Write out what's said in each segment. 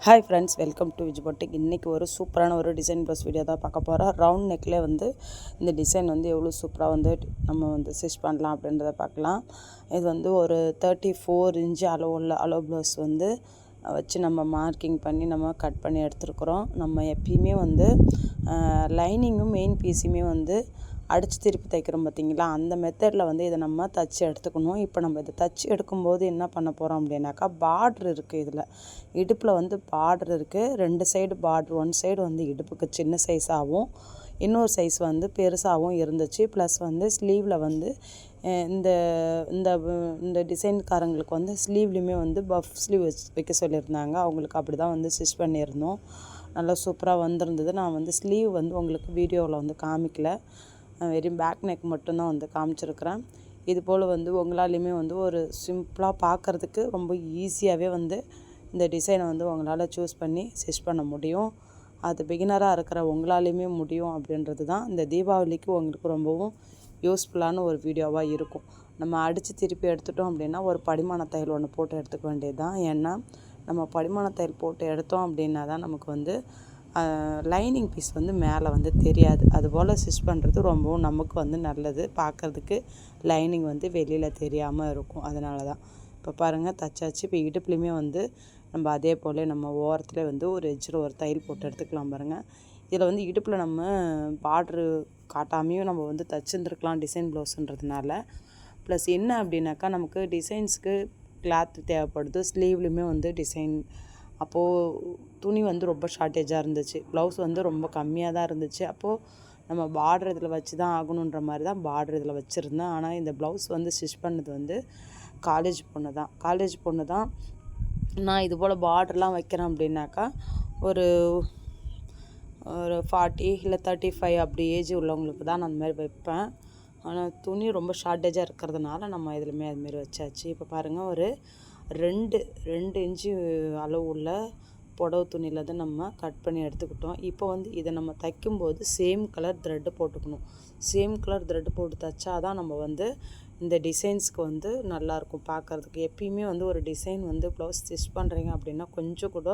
Hi friends, welcome to விஜ் boutique. இன்றைக்கி ஒரு சூப்பரான ஒரு டிசைன் ப்ளஸ் வீடியோ தான் பார்க்க போகிறோம். ரவுண்ட் நெக்கில் வந்து இந்த டிசைன் வந்து எவ்வளோ சூப்பராக வந்து நம்ம வந்து ஸ்டிச் பண்ணலாம் அப்படின்றத பார்க்கலாம். இது வந்து ஒரு 34 இன்ச்சு அளவு ப்ளவுஸ் வந்து வச்சு நம்ம மார்க்கிங் பண்ணி நம்ம கட் பண்ணி எடுத்துருக்குறோம். நம்ம எப்பயுமே வந்து லைனிங்கும் மெயின் பீஸுமே வந்து அடித்து திருப்பி தைக்கிறோம் பார்த்திங்களா, அந்த மெத்தடில் வந்து இதை நம்ம தச்சு எடுத்துக்கணும். இப்போ நம்ம இதை தச்சு எடுக்கும்போது என்ன பண்ண போகிறோம் அப்படின்னாக்கா, பார்ட்ரு இருக்குது. இதில் இடுப்பில் வந்து பார்ட்ரு இருக்குது. 2 சைடு பார்ட்ரு, 1 சைடு வந்து இடுப்புக்கு சின்ன சைஸாகவும் இன்னொரு சைஸ் வந்து பெருசாகவும் இருந்துச்சு. ப்ளஸ் வந்து ஸ்லீவில் வந்து இந்த இந்த இந்த டிசைன்காரங்களுக்கு வந்து ஸ்லீவ்லேயுமே வந்து பஃப் ஸ்லீவ் வைக்க சொல்லியிருந்தாங்க. அவங்களுக்கு அப்படி தான் வந்து ஸ்டிச் பண்ணியிருந்தோம். நல்லா சூப்பராக வந்திருந்தது. நான் வந்து ஸ்லீவ் வந்து உங்களுக்கு வீடியோவில் வந்து காமிக்கல, வெறும் பேக் நெக் மட்டும்தான் வந்து காமிச்சிருக்கிறேன். இது போல் வந்து உங்களாலையுமே வந்து ஒரு சிம்பிளாக பார்க்குறதுக்கு ரொம்ப ஈஸியாகவே வந்து இந்த டிசைனை வந்து உங்களால் சூஸ் பண்ணி ஸ்டிச் பண்ண முடியும். அது பிகினராக இருக்கிற உங்களாலையுமே முடியும் அப்படின்றது தான் இந்த தீபாவளிக்கு உங்களுக்கு ரொம்பவும் யூஸ்ஃபுல்லான ஒரு வீடியோவாக இருக்கும். நம்ம அடித்து திருப்பி எடுத்துட்டோம் அப்படின்னா ஒரு படிமான தையல் ஒன்று போட்டு எடுத்துக்க வேண்டியது தான். ஏன்னா நம்ம படிமான தையல் போட்டு எடுத்தோம் அப்படின்னா தான் நமக்கு வந்து லைனிங் பீஸ் வந்து மேலே வந்து தெரியாது. அதுபோல் ஸ்டிச் பண்ணுறது ரொம்பவும் நமக்கு வந்து நல்லது. பார்க்குறதுக்கு லைனிங் வந்து வெளியில் தெரியாமல் இருக்கும். அதனால தான் இப்போ பாருங்கள் தச்சாச்சு. இப்போ இடுப்புலையுமே வந்து நம்ம அதே போல் நம்ம ஓரத்தில் வந்து ஒரு எட்ஜில் ஒரு தையல் போட்டு எடுத்துக்கலாம் பாருங்கள். இதில் வந்து இடுப்பில் நம்ம பார்ட்ரு காட்டாமையும் நம்ம வந்து தச்சுருந்துருக்கலாம் டிசைன் ப்ளவுஸுன்றதுனால. ப்ளஸ் என்ன அப்படின்னாக்கா, நமக்கு டிசைன்ஸுக்கு கிளாத் தேவைப்படுது. ஸ்லீவ்லையுமே வந்து டிசைன், அப்போது துணி வந்து ரொம்ப ஷார்ட்டேஜாக இருந்துச்சு. ப்ளவுஸ் வந்து ரொம்ப கம்மியாக தான் இருந்துச்சு. அப்போது நம்ம பார்டர் இதில் வச்சு தான் ஆகணுன்ற மாதிரி தான் பார்டர் இதில் வச்சுருந்தேன். ஆனால் இந்த ப்ளவுஸ் வந்து ஸ்டிச் பண்ணது வந்து காலேஜ் பொண்ணு தான். நான் இது போல் பார்டர்லாம் வைக்கிறேன் அப்படின்னாக்கா ஒரு 40 இல்லை 35 அப்படி ஏஜ் உள்ளவங்களுக்கு தான் நான் அந்த மாதிரி வைப்பேன். ஆனால் துணி ரொம்ப ஷார்ட்டேஜாக இருக்கிறதுனால நம்ம இதுலையுமே அதுமாரி வச்சாச்சு. இப்போ பாருங்கள், ஒரு 2 இன்ச்சு அளவு உள்ள புடவை துணியில் தான் நம்ம கட் பண்ணி எடுத்துக்கிட்டோம். இப்போ வந்து இதை நம்ம தைக்கும்போது சேம் கலர் த்ரெட்டு போட்டுக்கணும். சேம் கலர் த்ரெட்டு போட்டு தைச்சா தான் நம்ம வந்து இந்த டிசைன்ஸ்க்கு வந்து நல்லாயிருக்கும் பார்க்குறதுக்கு. எப்பயுமே வந்து ஒரு டிசைன் வந்து ப்ளவுஸ் ஸ்டிச் பண்ணுறீங்க அப்படின்னா கொஞ்சம் கூட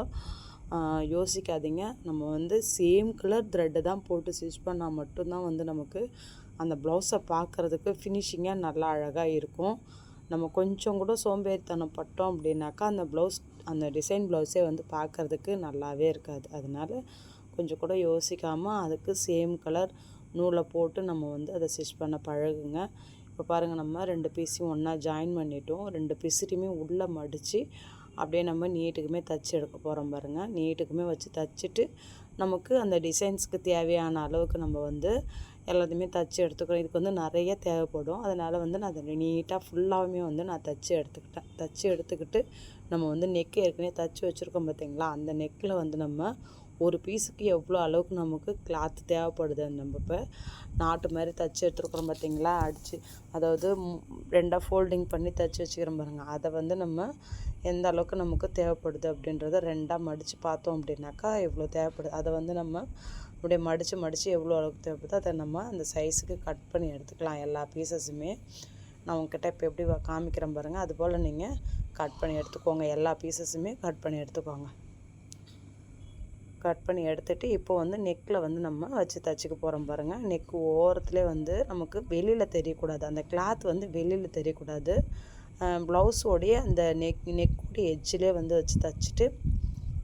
யோசிக்காதீங்க. நம்ம வந்து சேம் கலர் த்ரெட்டு தான் போட்டு ஸ்டிச் பண்ணால் மட்டும்தான் வந்து நமக்கு அந்த ப்ளவுஸை பார்க்குறதுக்கு ஃபினிஷிங்காக நல்லா அழகாக இருக்கும். நம்ம கொஞ்சம் கூட சோம்பேறித்தனம் பட்டோம் அப்படின்னாக்கா அந்த டிசைன் ப்ளவுஸே வந்து பார்க்குறதுக்கு நல்லாவே இருக்காது. அதனால் கொஞ்சம் கூட யோசிக்காமல் அதுக்கு சேம் கலர் நூலை போட்டு நம்ம வந்து அதை ஸ்டிச் பண்ண பழகுங்க. இப்போ பாருங்கள், நம்ம 2 பீஸையும் ஒன்றா ஜாயின் பண்ணிட்டோம். 2 பீஸுலையுமே உள்ளே மடித்து அப்படியே நம்ம நீட்டுக்குமே தைச்சி எடுக்க போகிறோம் பாருங்கள். நீட்டுக்குமே வச்சு தைச்சிட்டு நமக்கு அந்த டிசைன்ஸுக்கு தேவையான அளவுக்கு நம்ம வந்து எல்லாத்தையுமே தைச்சி எடுத்துக்கிறோம். இதுக்கு வந்து நிறைய தேவைப்படும். அதனால் வந்து நான் அதை நீட்டாக ஃபுல்லாகவுமே வந்து நான் தைச்சி எடுத்துக்கிட்டு நம்ம வந்து நெக்கு ஏற்கனவே தைச்சி வச்சுருக்கோம் பார்த்திங்களா, அந்த நெக்கில் வந்து நம்ம ஒரு பீஸுக்கு எவ்வளோ அளவுக்கு நமக்கு கிளாத் தேவைப்படுது, நம்ம இப்போ நாட்டு மாதிரி தைச்சி எடுத்துருக்குறோம் பார்த்திங்களா, அடித்து அதாவது 2 ஃபோல்டிங் பண்ணி தைச்சி வச்சுக்கிறோம் பாருங்கள். அதை வந்து நம்ம எந்த அளவுக்கு நமக்கு தேவைப்படுது அப்படின்றத 2 மடித்து பார்த்தோம் அப்படின்னாக்கா எவ்வளோ தேவைப்படுது. அதை வந்து நம்ம அப்படியே மடித்து எவ்வளோ அளவுக்கு தேவைப்படுதோ அதை நம்ம அந்த சைஸுக்கு கட் பண்ணி எடுத்துக்கலாம். எல்லா பீசஸுமே நான் உங்ககிட்ட இப்போ எப்படி காமிக்கிறேன் பாருங்கள், அதுபோல் நீங்கள் கட் பண்ணி எடுத்துக்கோங்க. எல்லா பீசஸுமே கட் பண்ணி எடுத்துக்கோங்க. கட் பண்ணி எடுத்துகிட்டு இப்போ வந்து நெக்கில் வந்து நம்ம வச்சு தைச்சிக்க போகிறோம் பாருங்கள். நெக்கு ஓரத்துலேயே வந்து நமக்கு வெளியில் தெரியக்கூடாது, அந்த கிளாத் வந்து வெளியில் தெரியக்கூடாது. ப்ளவுஸோடைய அந்த நெக்குடைய எட்ஜிலே வந்து வச்சு தைச்சிட்டு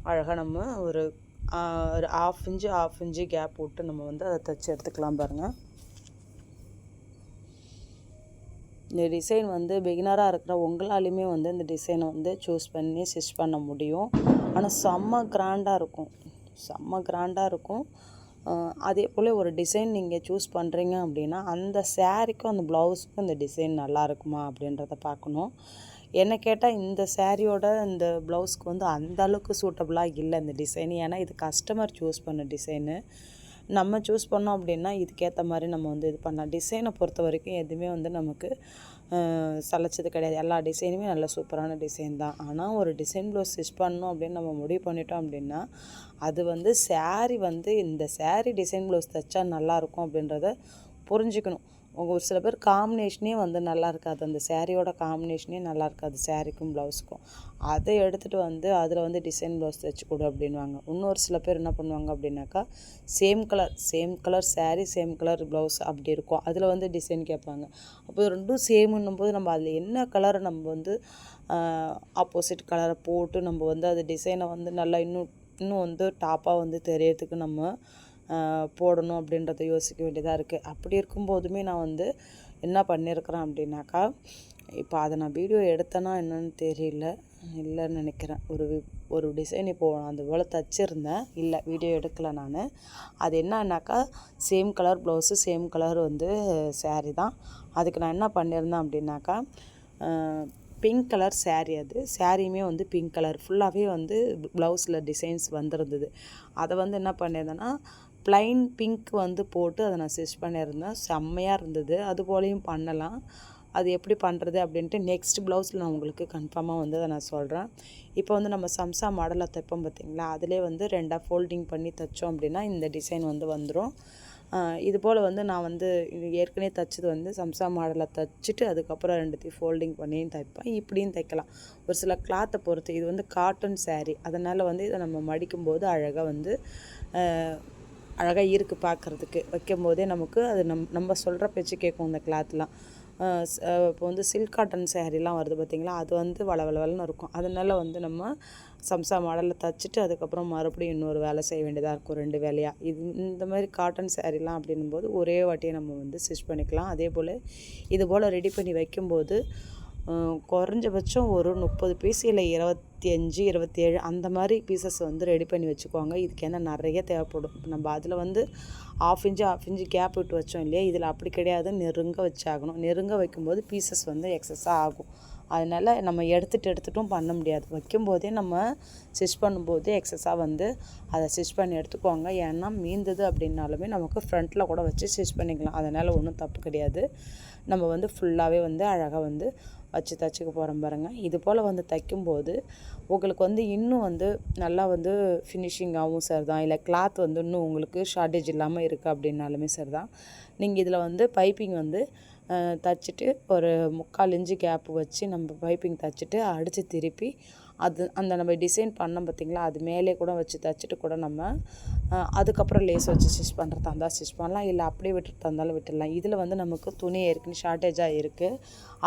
அழகாக நம்ம ஒரு 1/2 இன்ச்சு கேப் விட்டு நம்ம வந்து அதை தைச்சி எடுத்துக்கலாம் பாருங்கள். இந்த டிசைன் வந்து பிகினராக இருக்கிற உங்களாலையுமே வந்து இந்த டிசைனை வந்து சூஸ் பண்ணி ஸ்டிச் பண்ண முடியும். ஆனால் செம்ம கிராண்டாக இருக்கும். அதே போல் ஒரு டிசைன் நீங்கள் சூஸ் பண்ணுறீங்க அப்படின்னா அந்த சாரீக்கும் அந்த ப்ளவுஸுக்கும் இந்த டிசைன் நல்லா இருக்குமா அப்படின்றத பார்க்கணும். என்ன கேட்டால் இந்த சாரியோட இந்த ப்ளவுஸ்க்கு வந்து அந்த அளவுக்கு சூட்டபுளாக இல்லை இந்த டிசைன். ஏன்னா இது கஸ்டமர் சூஸ் பண்ண டிசைனு. நம்ம சூஸ் பண்ணோம் அப்படின்னா இதுக்கேற்ற மாதிரி நம்ம வந்து இது பண்ணலாம். டிசைனை பொறுத்த வரைக்கும் எதுவுமே வந்து நமக்கு சலைச்சது கிடையாது. எல்லா டிசைனுமே நல்ல சூப்பரான டிசைன் தான். ஆனால் ஒரு டிசைன் ப்ளவுஸ் ஸ்டிச் பண்ணணும் அப்படின்னு நம்ம முடிவு பண்ணிட்டோம் அப்படின்னா அது வந்து இந்த சாரீ டிசைன் ப்ளவுஸ் தைச்சா நல்லாயிருக்கும் அப்படின்றத புரிஞ்சுக்கணும். ஒரு சில பேர் காம்பினேஷனே வந்து நல்லா இருக்காது, அந்த சேரீயோட காம்பினேஷனே நல்லா இருக்காது சேரீக்கும் ப்ளவுஸுக்கும். அதை எடுத்துகிட்டு வந்து அதில் வந்து டிசைன் ப்ளவுஸ் தைச்சி கொடு அப்படின்வாங்க. இன்னொரு சில பேர் என்ன பண்ணுவாங்க அப்படின்னாக்கா, same colour sari same colour blouse அப்படி இருக்கும், அதில் வந்து டிசைன் கேட்பாங்க. அப்போ ரெண்டும் சேமுன்னும் போது நம்ம அதில் என்ன கலரை நம்ம வந்து ஆப்போசிட் கலரை போட்டு நம்ம வந்து அது டிசைனை வந்து நல்லா இன்னும் வந்து டாப்பாக வந்து தெரியறதுக்கு நம்ம போடணும் அப்படின்றத யோசிக்க வேண்டியதாக இருக்குது. அப்படி இருக்கும்போதுமே நான் வந்து என்ன பண்ணியிருக்கிறேன் அப்படின்னாக்கா, இப்போ அதை நான் வீடியோ எடுத்தேன்னா என்னன்னு தெரியல, இல்லைன்னு நினைக்கிறேன். ஒரு டிசைன் இப்போது நான் அது போல் தச்சுருந்தேன், இல்லை வீடியோ எடுக்கலை நான். அது என்னன்னாக்கா, same colour blouse same colour வந்து சேரீ தான். அதுக்கு நான் என்ன பண்ணியிருந்தேன் அப்படின்னாக்கா, பிங்க் கலர் சேரீ, அது சேரீயுமே வந்து பிங்க் கலர் ஃபுல்லாகவே வந்து ப்ளவுஸில் டிசைன்ஸ் வந்திருந்தது. அதை வந்து என்ன பண்ணியிருந்தேன்னா, ப்ளைன் பிங்க் வந்து போட்டு அதை நான் ஸ்டிச் பண்ணியிருந்தேன். செம்மையாக இருந்தது. அது போலையும் பண்ணலாம். அது எப்படி பண்ணுறது அப்படின்ட்டு நெக்ஸ்ட் ப்ளவுஸில் நான் உங்களுக்கு கன்ஃபார்மாக வந்து அதை நான் சொல்கிறேன். இப்போ வந்து நம்ம சம்சா மாடலில் தைப்போம் பார்த்திங்களா, அதிலே வந்து 2ஆக ஃபோல்டிங் பண்ணி தைச்சோம் அப்படின்னா இந்த டிசைன் வந்து வந்துடும். இது போல் வந்து நான் வந்து ஏற்கனவே தைச்சது வந்து சம்சா மாடலில் தைச்சிட்டு அதுக்கப்புறம் 2த்தையும் ஃபோல்டிங் பண்ணியும் தைப்பேன். இப்படியும் தைக்கலாம், ஒரு சில கிளாத்தை பொறுத்து. இது வந்து காட்டன் சேரீ, அதனால் வந்து இதை நம்ம மடிக்கும்போது அழகாக இருக்குது பார்க்குறதுக்கு. வைக்கும்போதே நமக்கு அது நம்ம சொல்கிற பேச்சு கேட்கும் அந்த கிளாத்லாம். இப்போ வந்து சில்க் காட்டன் சேரீலாம் வருது பார்த்திங்களா, அது வந்து வளவளன்னு இருக்கும். அதனால் வந்து நம்ம சம்சா மாடலில் தைச்சிட்டு அதுக்கப்புறம் மறுபடியும் இன்னொரு வேலை செய்ய வேண்டியதாக இருக்கும், 2 வேலையாக. இந்த மாதிரி காட்டன் சேரீலாம் அப்படின்னும்போது ஒரே வாட்டியை நம்ம வந்து ஸ்டிச் பண்ணிக்கலாம். அதே போல் இது போல் ரெடி பண்ணி வைக்கும்போது குறைஞ்சபட்சம் ஒரு 30 பீஸ் இல்லை 25 27 அந்த மாதிரி பீசஸ் வந்து ரெடி பண்ணி வச்சுக்குவாங்க. இதுக்கு என்ன நிறைய தேவைப்படும். நம்ம அதில் வந்து ½ இன்ச்சு கேப் விட்டு வச்சோம் இல்லையா, இதில் அப்படி கிடையாது, நெருங்க வச்சாகணும். நெருங்க வைக்கும்போது பீசஸ் வந்து எக்ஸஸாக ஆகும். அதனால் நம்ம எடுத்துட்டும் பண்ண முடியாது. வைக்கும்போதே நம்ம ஸ்டிச் பண்ணும்போதே எக்ஸஸாக வந்து அதை ஸ்டிச் பண்ணி எடுத்துக்குவாங்க. ஏன்னா மீந்தது அப்படின்னாலுமே நமக்கு ஃப்ரண்ட்டில் கூட வச்சு ஸ்டிச் பண்ணிக்கலாம், அதனால் ஒன்றும் தப்பு கிடையாது. நம்ம வந்து ஃபுல்லாகவே வந்து அழகாக வந்து வச்சு தைச்சிக்க போகிறோம் பாருங்கள். இது போல் வந்து தைக்கும்போது உங்களுக்கு வந்து இன்னும் வந்து நல்லா வந்து ஃபினிஷிங்காகவும் சரி தான், இல்லை கிளாத் வந்து இன்னும் உங்களுக்கு ஷார்ட்டேஜ் இல்லாமல் இருக்குது அப்படின்னாலுமே சரி தான். நீங்கள் இதில் வந்து பைப்பிங் வந்து தைச்சிட்டு ஒரு 3/4 இன்ச்சு கேப்பு வச்சு நம்ம பைப்பிங் தைச்சிட்டு அடித்து திருப்பி அந்த நம்ம டிசைன் பண்ணோம் பார்த்திங்களா, அது மேலே கூட வச்சு தைச்சிட்டு கூட நம்ம அதுக்கப்புறம் லேஸ் வச்சு ஸ்டிச் பண்ணுறதா இருந்தால் ஸ்டிச் பண்ணலாம், இல்லை அப்படியே விட்டுட்டு இருந்தாலும் விட்டுடலாம். இதில் வந்து நமக்கு துணி ஏற்கனவே ஷார்ட்டேஜாக இருக்குது,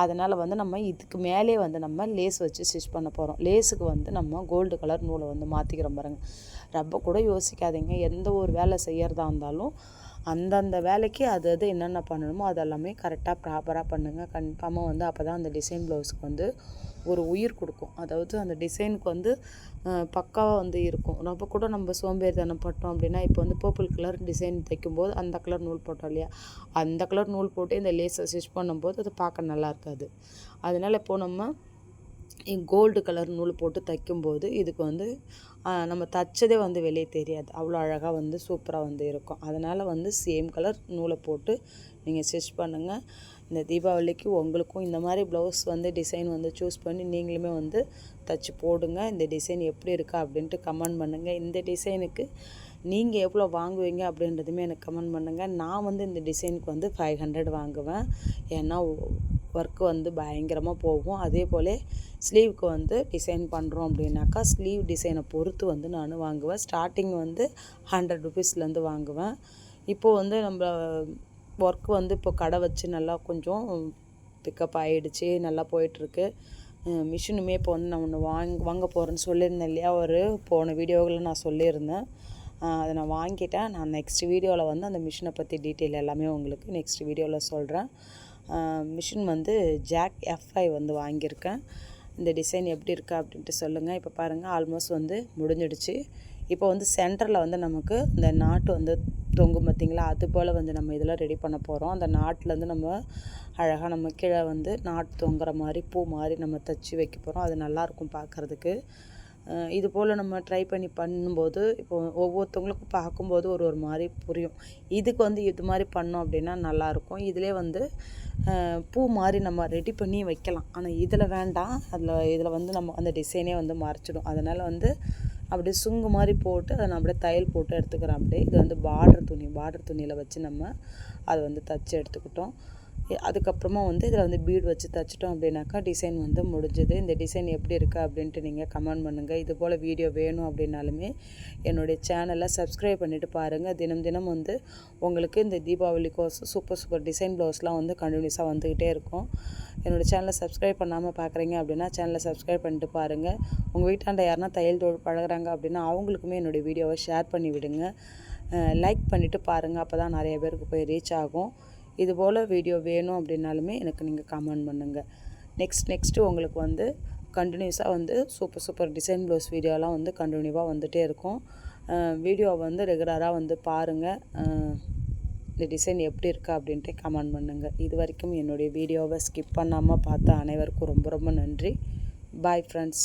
அதனால் வந்து நம்ம இதுக்கு மேலே வந்து நம்ம லேஸ் வச்சு ஸ்டிச் பண்ண போகிறோம். லேஸுக்கு வந்து நம்ம கோல்டு கலர் நூலை வந்து மாற்றிக்கிறோம் பாருங்கள். ரொம்ப கூட யோசிக்காதீங்க, எந்த ஒரு வேலை செய்கிறதா இருந்தாலும் அந்தந்த வேலைக்கு அது என்னென்ன பண்ணணுமோ அதெல்லாமே கரெக்டாக ப்ராப்பராக பண்ணுங்கள். கன்ஃபார்மாக வந்து அப்போ தான் அந்த டிசைன் ப்ளவுஸுக்கு வந்து ஒரு உயிர் கொடுக்கும். அதாவது அந்த டிசைனுக்கு வந்து பக்காவாக வந்து இருக்கும். ரொம்ப கூட நம்ம சோம்பேறித்தனம் பட்டோம் அப்படின்னா, இப்போ வந்து பர்பிள் கலர் டிசைன் தைக்கும்போது அந்த கலர் நூல் போட்டோம் இல்லையா, அந்த கலர் நூல் போட்டு இந்த லேஸை ஸ்டிச் பண்ணும்போது அது பார்க்க நல்லா இருக்காது. அதனால் இப்போது நம்ம கோல்டு கலர் நூல் போட்டு தைக்கும்போது இதுக்கு வந்து நம்ம தைச்சதே வந்து வெளியே தெரியாது, அவ்வளோ அழகாக வந்து சூப்பராக வந்து இருக்கும். அதனால் வந்து சேம் கலர் நூலை போட்டு நீங்கள் ஸ்டிச் பண்ணுங்கள். இந்த தீபாவளிக்கு உங்களுக்கும் இந்த மாதிரி ப்ளவுஸ் வந்து டிசைன் வந்து சூஸ் பண்ணி நீங்களுமே வந்து தைச்சி போடுங்க. இந்த டிசைன் எப்படி இருக்கா அப்படின்ட்டு கமெண்ட் பண்ணுங்கள். இந்த டிசைனுக்கு நீங்கள் எவ்வளோ வாங்குவீங்க அப்படின்றதுமே எனக்கு கமெண்ட் பண்ணுங்கள். நான் வந்து இந்த டிசைனுக்கு வந்து 500 வாங்குவேன், ஏன்னா ஒர்க்கு வந்து பயங்கரமாக போகும். அதே போல் ஸ்லீவுக்கு வந்து டிசைன் பண்ணுறோம் அப்படின்னாக்கா ஸ்லீவ் டிசைனை பொறுத்து வந்து நான் வாங்குவேன். ஸ்டார்டிங் வந்து 100 ருபீஸ்லேருந்து வாங்குவேன். இப்போது வந்து நம்ம ஒர்க்கு வந்து இப்போ கடை வச்சு நல்லா கொஞ்சம் பிக்கப் ஆகிடுச்சு, நல்லா போயிட்டுருக்கு. மிஷினுமே இப்போ வந்து நான் ஒன்று வாங்க போகிறேன்னு சொல்லியிருந்தேன் இல்லையா, ஒரு போன வீடியோவில் நான் சொல்லியிருந்தேன். அதை நான் வாங்கிட்டேன். நான் நெக்ஸ்ட் வீடியோவில் வந்து அந்த மிஷினை பற்றி டீட்டெயில் எல்லாமே உங்களுக்கு நெக்ஸ்ட் வீடியோவில் சொல்கிறேன். மிஷின் வந்து ஜாக் F5 வந்து வாங்கியிருக்கேன். இந்த டிசைன் எப்படி இருக்கா அப்படின்ட்டு சொல்லுங்கள். இப்போ பாருங்கள், ஆல்மோஸ்ட் வந்து முடிஞ்சிடுச்சு. இப்போ வந்து சென்டரில் வந்து நமக்கு இந்த நாட்டு வந்து தொங்கும் பார்த்திங்களா, அது போல் வந்து நம்ம இதெல்லாம் ரெடி பண்ண போகிறோம். அந்த நாட்டிலேருந்து நம்ம அழகாக நம்ம கீழே வந்து நாட்டு தொங்குற மாதிரி பூ மாதிரி நம்ம தைச்சி வைக்க போகிறோம். அது நல்லாயிருக்கும் பார்க்குறதுக்கு. இது போல் நம்ம ட்ரை பண்ணி பண்ணும்போது இப்போ ஒவ்வொருத்தவங்களுக்கும் பார்க்கும்போது ஒரு மாதிரி புரியும். இதுக்கு வந்து இது மாதிரி பண்ணோம் அப்படின்னா நல்லாயிருக்கும். இதிலே வந்து பூ மாதிரி நம்ம ரெடி பண்ணி வைக்கலாம். ஆனால் இதில் வேண்டாம், இதில் வந்து நம்ம அந்த டிசைனே வந்து மறைச்சிடும். அதனால் வந்து அப்படியே சுங்கு மாதிரி போட்டு அதை நான் அப்படியே தையல் போட்டு எடுத்துக்கிறேன். அப்படியே இது வந்து பார்டர் துணியில் வச்சு நம்ம அதை வந்து தச்சு எடுத்துக்கிட்டோம். அதுக்கப்புறமா வந்து இதில் வந்து பீட் வச்சு தைச்சிட்டோம் அப்படின்னாக்கா டிசைன் வந்து முடிஞ்சுது. இந்த டிசைன் எப்படி இருக்குது அப்படின்ட்டு நீங்கள் கமெண்ட் பண்ணுங்கள். இது போல் வீடியோ வேணும் அப்படின்னாலுமே என்னுடைய சேனலை சப்ஸ்கிரைப் பண்ணிவிட்டு பாருங்கள். தினம் வந்து உங்களுக்கு இந்த தீபாவளி கோர்ஸ் சூப்பர் டிசைன் ப்ளவுஸ்லாம் வந்து கண்டினியூஸாக வந்துக்கிட்டே இருக்கும். என்னோடய சேனலை சப்ஸ்கிரைப் பண்ணாமல் பார்க்குறீங்க அப்படின்னா சேனலை சப்ஸ்கிரைப் பண்ணிட்டு பாருங்கள். உங்கள் வீட்டாண்ட யாருன்னா தையல் தொழில் பழகுறாங்க அப்படின்னா அவங்களுக்குமே என்னுடைய வீடியோவை ஷேர் பண்ணி விடுங்க. லைக் பண்ணிவிட்டு பாருங்கள். அப்போ தான் நிறைய பேருக்கு போய் ரீச் ஆகும். இதுபோல் வீடியோ வேணும் அப்படின்னாலுமே எனக்கு நீங்கள் கமெண்ட் பண்ணுங்கள். நெக்ஸ்ட்டு உங்களுக்கு வந்து கண்டினியூஸாக வந்து சூப்பர் டிசைன் ப்ளவுஸ் வீடியோலாம் வந்து கண்டினியூவாக வந்துகிட்டே இருக்கும். வீடியோவை வந்து ரெகுலராக வந்து பாருங்கள். இந்த டிசைன் எப்படி இருக்குது அப்படின்ட்டு கமெண்ட் பண்ணுங்கள். இது வரைக்கும் என்னுடைய வீடியோவை ஸ்கிப் பண்ணாமல் பார்த்த அனைவருக்கும் ரொம்ப நன்றி. Bye friends.